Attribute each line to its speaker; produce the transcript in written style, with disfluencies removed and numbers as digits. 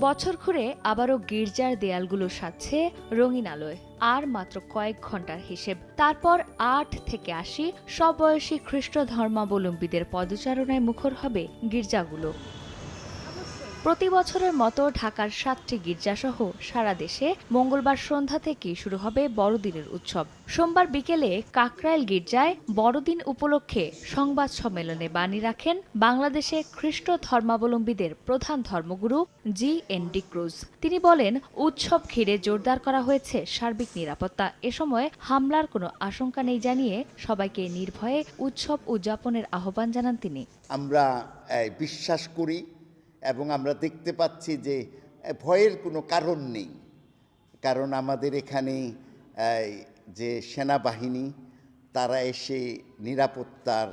Speaker 1: বছর ঘুরে আবারও গির্জার দেয়ালগুলো সাজছে রঙিন আলোয়। আর মাত্র কয়েক ঘন্টার হিসেব, তারপর ৮ থেকে ৮০ সব বয়সী খ্রিস্ট ধর্মাবলম্বীদের পদচারণায় মুখর হবে গির্জাগুলো। প্রতি বছরের মতো ঢাকার ৭টি গির্জাসহ সারা দেশে মঙ্গলবার সন্ধ্যা থেকেই শুরু হবে বড়দিনের উৎসব। সোমবার বিকেলে কাকরাইল গির্জায় বড়দিন উপলক্ষে সংবাদ সম্মেলনে বাণী রাখেন বাংলাদেশে খ্রিস্ট ধর্মাবলম্বীদের প্রধান ধর্মগুরু জি.এন.ডি. ক্রুজ। তিনি বলেন, উৎসব ঘিরে জোরদার করা হয়েছে সার্বিক নিরাপত্তা। এ সময় হামলার কোনো আশঙ্কা নেই জানিয়ে সবাইকে নির্ভয়ে উৎসব উদযাপনের আহ্বান জানান তিনি।
Speaker 2: আমরা বিশ্বাস করি এবং আমরা দেখতে পাচ্ছি যে ভয়ের কোনো কারণ নেই, কারণ আমাদের এখানে যে সেনাবাহিনী তারা এসে নিরাপত্তার